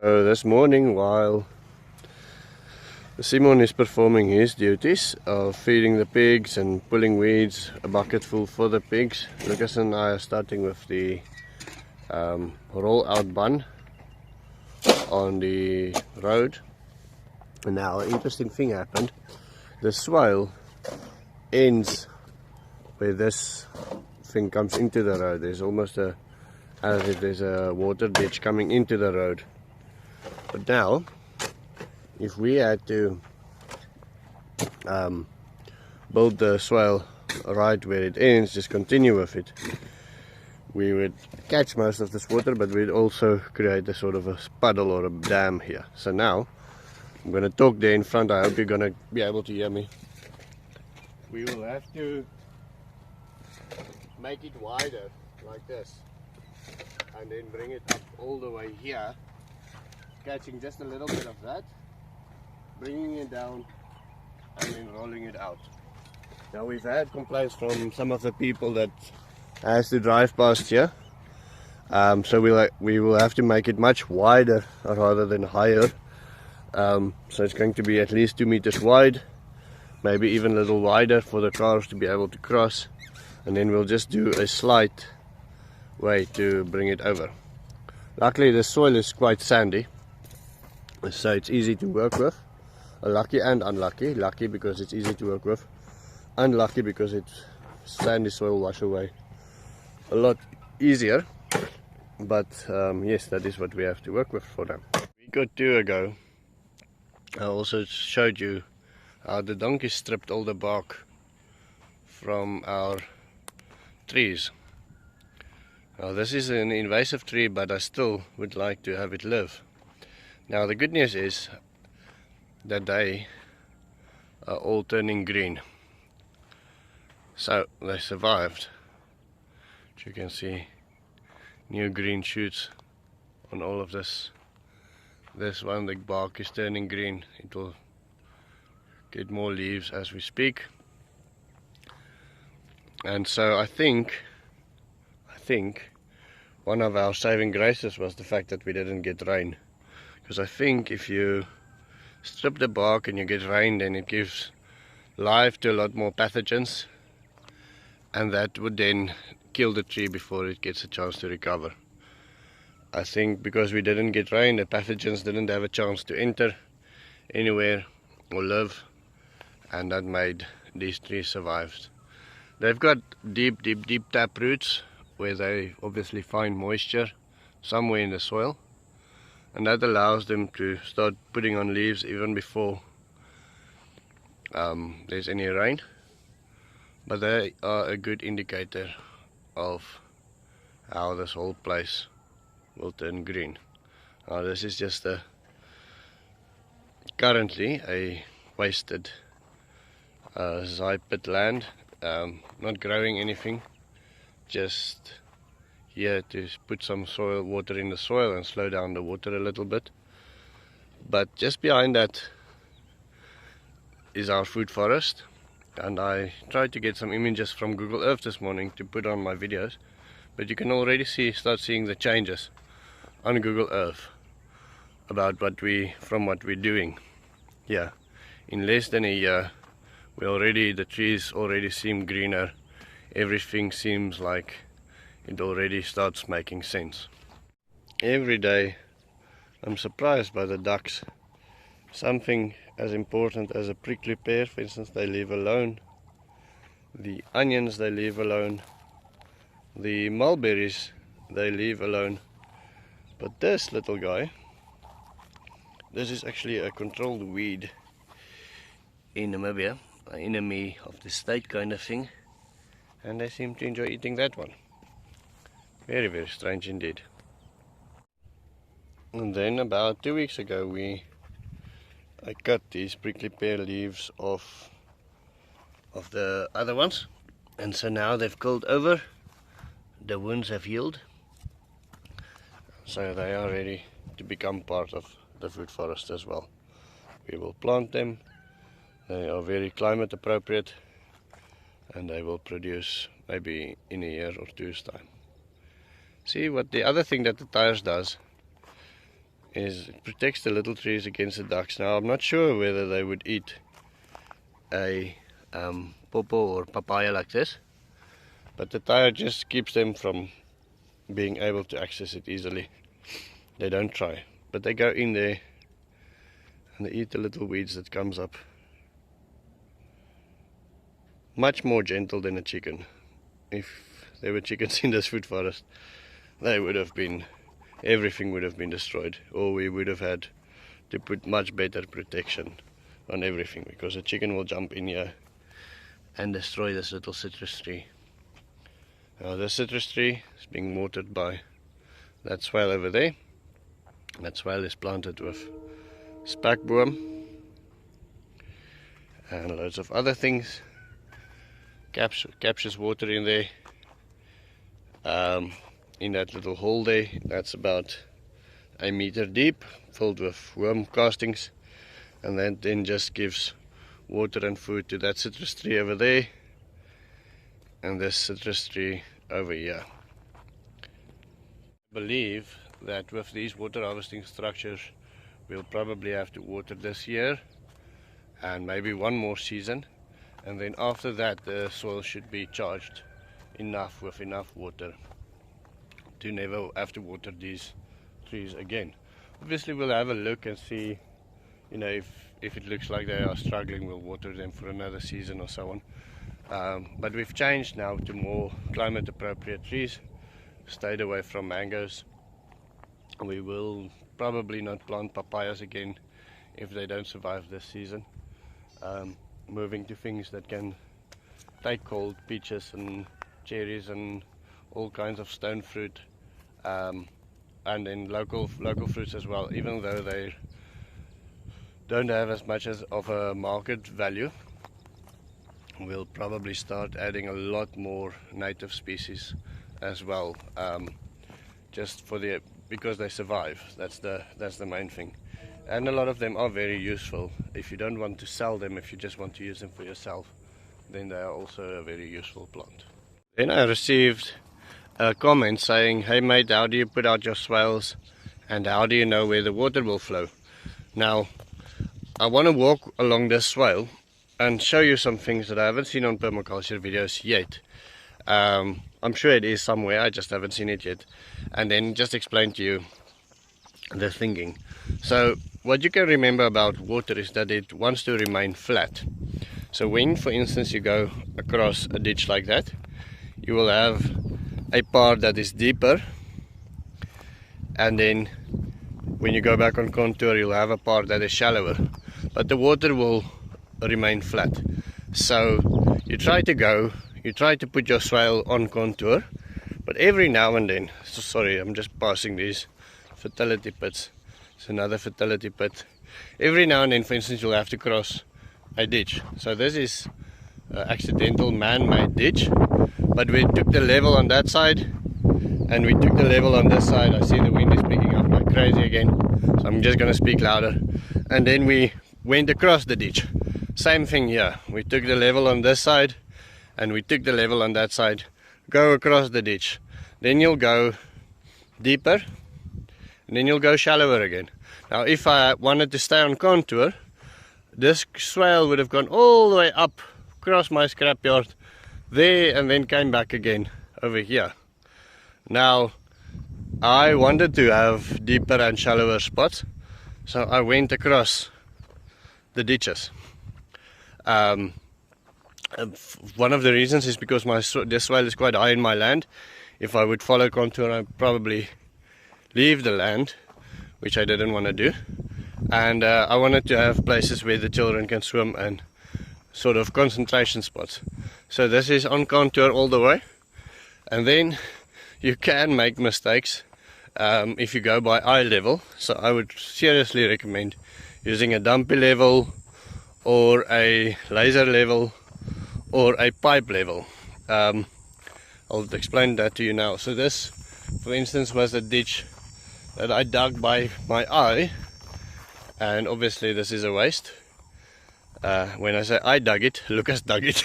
So this morning, while Simon is performing his duties of feeding the pigs and pulling weeds, a bucket full for the pigs, Lucas and I are starting with the roll out bun on the road. And now an interesting thing happened. The swale ends where this thing comes into the road. There's almost as if there's a water ditch coming into the road. But now, if we had to build the swale right where it ends, just continue with it, we would catch most of this water, but we'd also create a sort of a puddle or a dam here. So now, I'm going to talk there in front. I hope you're going to be able to hear me. We will have to make it wider like this, and then bring it up all the way here, catching just a little bit of that, bringing it down, and then rolling it out. Now we've had complaints from some of the people that has to drive past here, so we will have to make it much wider rather than higher. So it's going to be at least 2 meters wide, maybe even a little wider for the cars to be able to cross, and then we'll just do a slight way to bring it over. Luckily the soil is quite sandy, so it's easy to work with. Lucky and unlucky. Lucky because it's easy to work with, unlucky because it's sandy soil wash away a lot easier. But yes, that is what we have to work with for now. A week or two ago I also showed you how the donkey stripped all the bark from our trees. Now this is an invasive tree, but I still would like to have it live. Now the good news is that they are all turning green. So they survived. As you can see, new green shoots on all of this. This one, the bark is turning green. It will get more leaves as we speak. And so I think one of our saving graces was the fact that we didn't get rain. Because I think if you strip the bark and you get rain, then it gives life to a lot more pathogens, and that would then kill the tree before it gets a chance to recover. I think because we didn't get rain, the pathogens didn't have a chance to enter anywhere or live, and that made these trees survive. They've got deep tap roots where they obviously find moisture somewhere in the soil, and that allows them to start putting on leaves even before there's any rain. But they are a good indicator of how this whole place will turn green. Now this is just currently a wasted zai pit land, not growing anything, just here to put some soil water in the soil and slow down the water a little bit. But just behind that is our food forest, and I tried to get some images from Google Earth this morning to put on my videos, but you can already start seeing the changes on Google Earth about what we're doing. Yeah, in less than a year the trees already seem greener. Everything seems like it already starts making sense. Every day I'm surprised by the ducks. Something as important as a prickly pear, for instance, they leave alone. The onions they leave alone. The mulberries they leave alone. But this little guy, this is actually a controlled weed in Namibia, an enemy of the state kind of thing, and they seem to enjoy eating that one. Very strange indeed. And then about 2 weeks ago I cut these prickly pear leaves off of the other ones, and so now they've curled over, the wounds have healed, so they are ready to become part of the food forest as well. We will plant them. They are very climate appropriate, and they will produce maybe in a year or two's time. See, what the other thing that the tires does is it protects the little trees against the ducks. Now I'm not sure whether they would eat a pawpaw or papaya like this, but the tire just keeps them from being able to access it easily. They don't try, but they go in there and they eat the little weeds that comes up. Much more gentle than a chicken. If there were chickens in this food forest, they would have been, everything would have been destroyed, or we would have had to put much better protection on everything, because a chicken will jump in here and destroy this little citrus tree. Now this citrus tree is being watered by that swale over there. That swale is planted with spekboom and loads of other things. Captures water in there, in that little hole there. That's about 1 meter deep, filled with worm castings, and then just gives water and food to that citrus tree over there and this citrus tree over here. I believe that with these water harvesting structures we'll probably have to water this year and maybe one more season, and then after that the soil should be charged with enough water to never have to water these trees again. Obviously we'll have a look and see, you know, if it looks like they are struggling, we'll water them for another season or so on. But we've changed now to more climate appropriate trees, stayed away from mangoes. We will probably not plant papayas again if they don't survive this season. Moving to things that can take cold, peaches and cherries and all kinds of stone fruit, and then local fruits as well, even though they don't have as much of a market value. We'll probably start adding a lot more native species as well, just because they survive. That's the main thing, and a lot of them are very useful. If you don't want to sell them, if you just want to use them for yourself, then they are also a very useful plant. Then I received a comment saying, "Hey mate, how do you put out your swales and how do you know where the water will flow?" Now I want to walk along this swale and show you some things that I haven't seen on permaculture videos yet. I'm sure it is somewhere, I just haven't seen it yet, and then just explain to you the thinking. So what you can remember about water is that it wants to remain flat. So when, for instance, you go across a ditch like that, you will have a part that is deeper, and then when you go back on contour you'll have a part that is shallower, but the water will remain flat. So you try to put your swale on contour, but every now and then, sorry, I'm just passing these fertility pits. It's another fertility pit. Every now and then, for instance, you'll have to cross a ditch. So this is an accidental man-made ditch, but we took the level on that side and we took the level on this side. I see the wind is picking up like crazy again, so I'm just going to speak louder. And then we went across the ditch. Same thing here. We took the level on this side and we took the level on that side. Go across the ditch. Then you'll go deeper and then you'll go shallower again. Now if I wanted to stay on contour, this swale would have gone all the way up across my scrapyard there and then came back again over here. Now I wanted to have deeper and shallower spots, so I went across the ditches. One of the reasons is because this swale is quite high in my land. If I would follow contour, I'd probably leave the land, which I didn't want to do. And I wanted to have places where the children can swim and sort of concentration spots. So this is on contour all the way. And then you can make mistakes if you go by eye level. So I would seriously recommend using a dumpy level or a laser level or a pipe level. I'll explain that to you now. So this, for instance, was a ditch that I dug by my eye, and obviously this is a waste. When I say I dug it, Lucas dug it.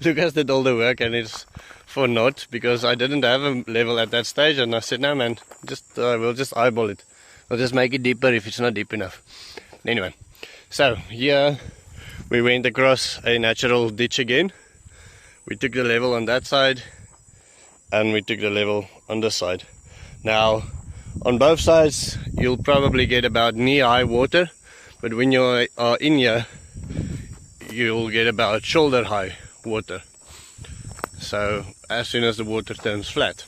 Lucas did all the work and it's for naught, because I didn't have a level at that stage, and I said, no man, we'll just eyeball it. I'll just make it deeper if it's not deep enough. Anyway, so here we went across a natural ditch again. We took the level on that side and we took the level on this side. Now on both sides you'll probably get about knee-high water, but when you are in here you'll get about shoulder-high water. So as soon as the water turns flat.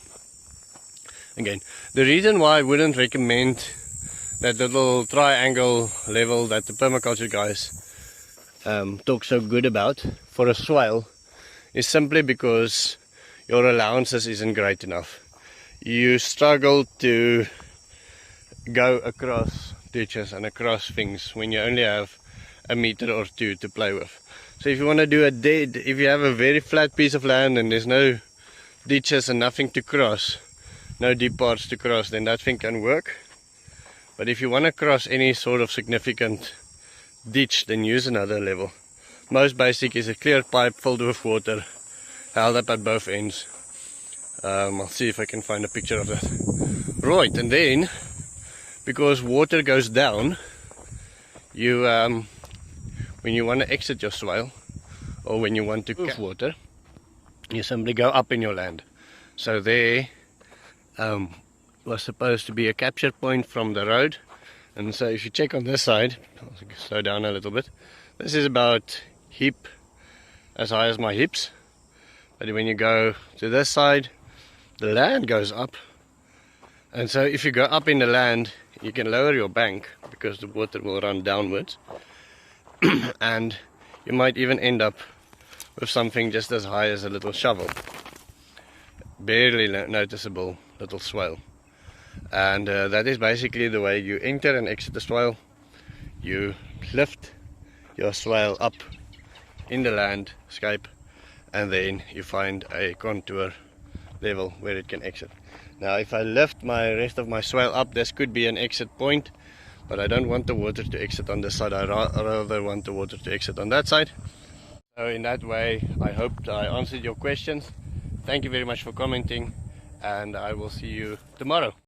Again, the reason why I wouldn't recommend that little triangle level that the permaculture guys talk so good about for a swale is simply because your allowances isn't great enough. You struggle to go across ditches and across things when you only have a meter or two to play with. So if you want to do a dead, if you have a very flat piece of land and there's no ditches and nothing to cross, no deep parts to cross, then that thing can work. But if you want to cross any sort of significant ditch, then use another level. Most basic is a clear pipe filled with water, held up at both ends. I'll see if I can find a picture of that. Right, and then because water goes down, you when you want to exit your swale or when you want to move water, you simply go up in your land. So there was supposed to be a capture point from the road, and so if you check on this side, I'll slow down a little bit, this is about hip as high as my hips, but when you go to this side the land goes up, and so if you go up in the land you can lower your bank because the water will run downwards and you might even end up with something just as high as a little shovel, barely noticeable little swale. And that is basically the way you enter and exit the swale. You lift your swale up in the landscape and then you find a contour level where it can exit. Now if I lift my rest of my swale up, this could be an exit point, but I don't want the water to exit on this side. I rather want the water to exit on that side. So in that way I hope I answered your questions. Thank you very much for commenting, and I will see you tomorrow.